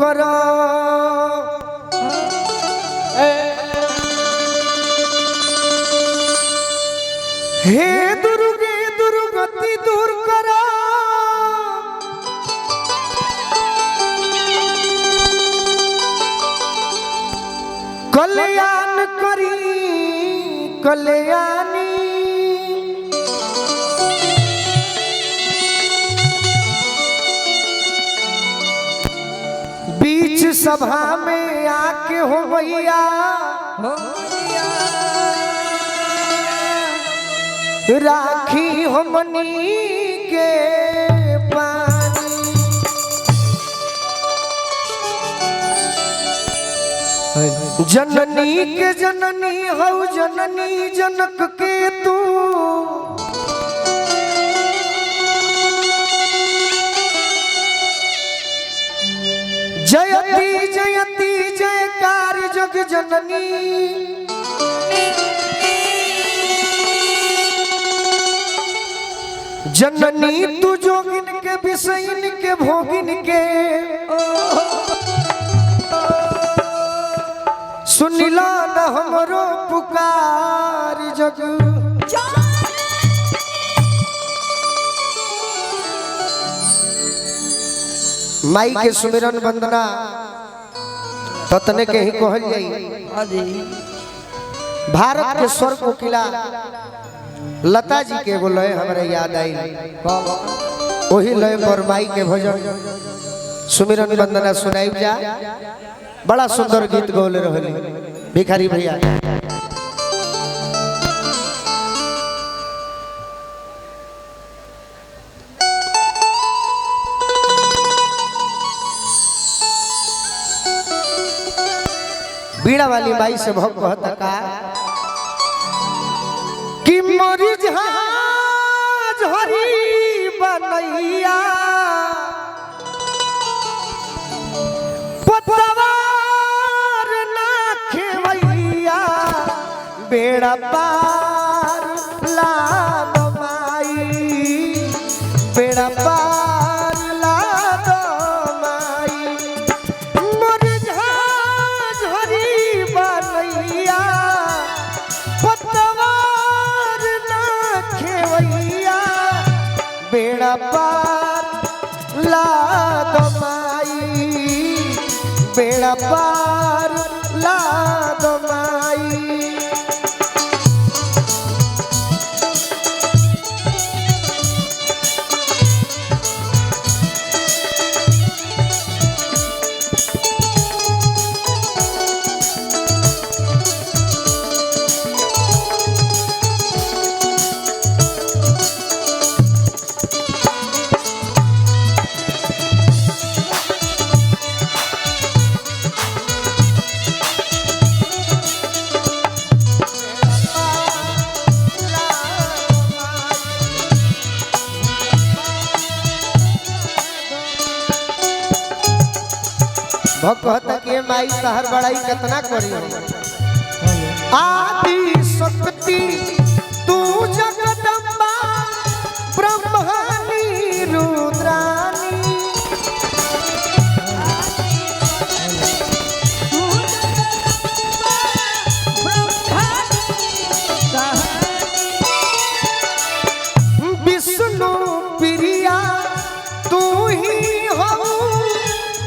करो। हे दुर्गे दुर्गति दूर करो। कल्याण करी कल्याणी। बीच सभा में आके हो भैया राखी हमनी के पानी। जननी के जननी हौ जननी जनक के तू। जयती जयती जयकार जग जननी। जननी तू जोगिन के विषयन के भोगिन के। सुनिला न हमरो पुकार जग। माई के सुमिरन वंदना ततने के ही कहल जाई। भारत के स्वर कोकिला लता जी के एगो लय हमारे याद आई। वही लय पर माई के भजन सुमिरन वंदना सुनाई जा। बड़ा सुंदर गीत गौले रहली भिखारी भैया। बीड़ा वाली माई से भक्त कहता का कि मोरी जहाज हरी बनैया। पतवार ना खेवैया बेड़ा पार लाद माई। बेड़ा पार लाद माई। मोरी जहाज हरी बनैया। पतवार ना खेवैया बेड़ा पार लाद माई। बेड़ा पार लाद माई। भक्त कहता कि माई तहर बड़ाई कितना करी। आदि शक्ति तू जगदम्बा ब्रह्मानी रुद्रानी। विष्णु प्रिया तू ही हो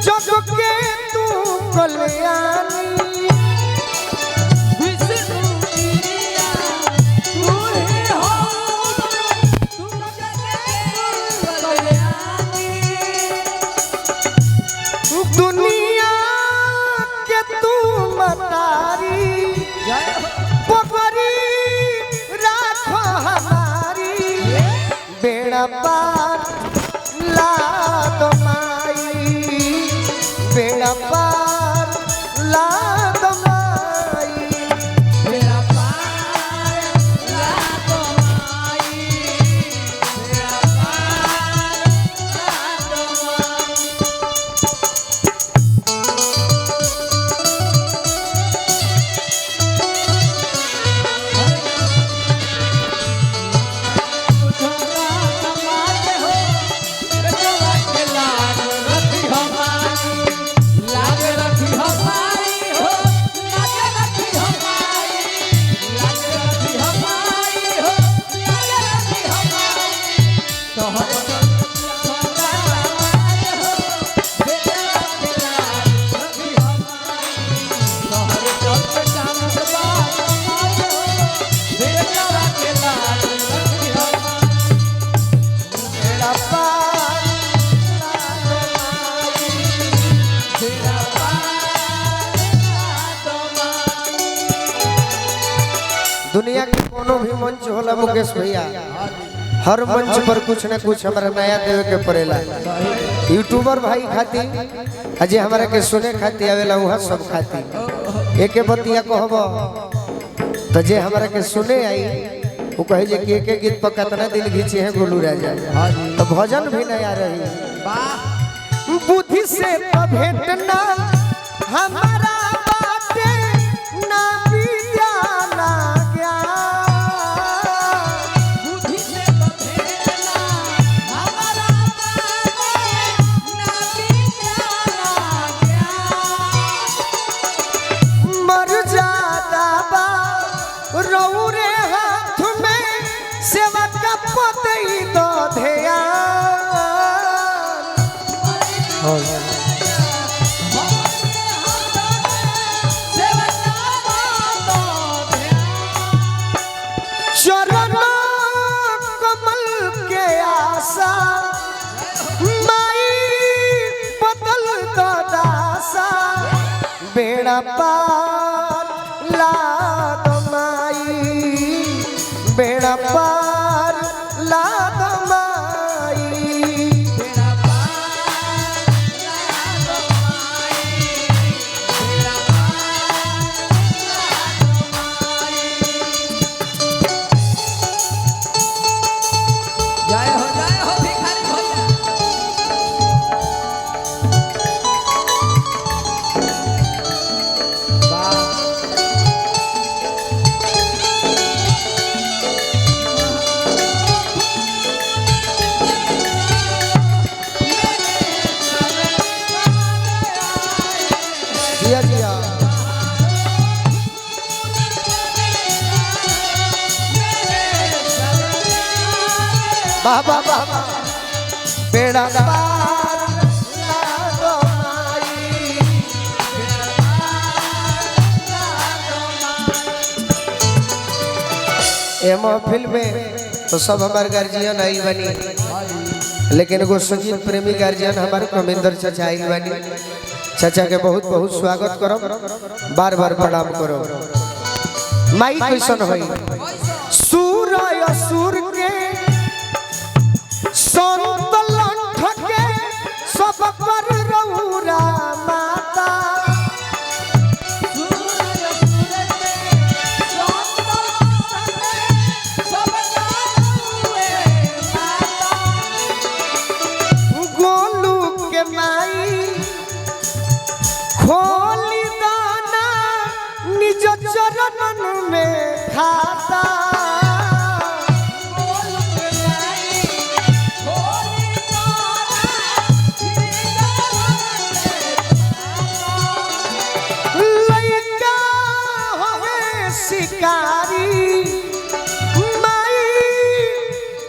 जग के तू कल्याणी। दुनिया के तू मतारी पकड़ी राख हमारी। बेड़ा पार लाद माई। बेड़ा पार लाद माई। बेड़ा पार लाद माई। बेड़ा पार लाद दुनिया के कोनो भी मंच होला मुकेश भैया, हर मंच पर कुछ न कुछ हमारा नया देवे के पड़ेला। यूट्यूबर भाई खाती अजय हमारा के सुने खाती आवेला वहाँ सब खाती एक बतिया कहब तो जे हमारा के सुने आई वो कहे जे कि एक गीत पर कितना दिल घीचे है गोलू राजा, तो भजन भी नया रही। बुद्धि से तो भेंटना हमारा बाटे ना पिया ना गया, बुद्धि से तो भेंटना हमारा बाटे ना पिया ना गया। मर जाता बा रौरे हाथ में सेवा का पतई दो ध्यान। चरण कमल के आशा माई बदल दो दासा, बेड़ा पार ला दो माई, बेड़ा पार ला दो माई। जय हो भिखारी भैया। जिया जिया बाबा बाबा, बेड़ा पार ला दो माई। ए महफिल में तो सब हमारे गार्जियन आई बनी, लेकिन एगो संगीत प्रेमी गार्जियन हमारे कमेंदर चाचा आई बनी। चाचा के बहुत बहुत स्वागत करो, बार बार प्रणाम करो। माई कैसन होई सूर असुर के संतलन ठके सब पर रहुरा माता, गोलू के माई खोली दाना निज चरणन में खाता, लइका होवे शिकारी माई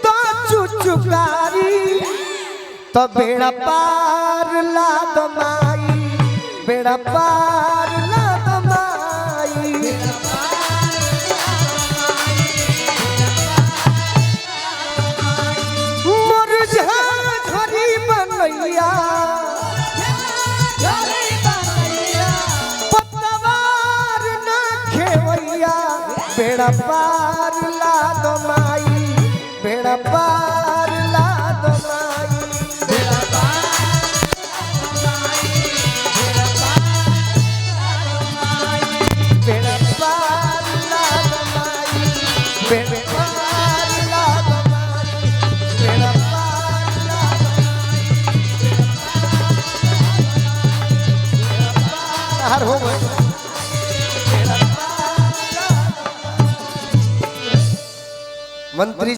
तो चुचुकारी, तो बेड़ा पार ला दो माई, बेड़ा पार ला दो माई। मोर झरी बनैया पतवार ना खेवैया, बेड़ा पार ला दो माई, बेड़ा पार ला दो माई। बेड़ा पार ला दो माई, बेड़ा पार ला दो माई, बेड़ा पार ला दो माई। हर हो गए मंत्री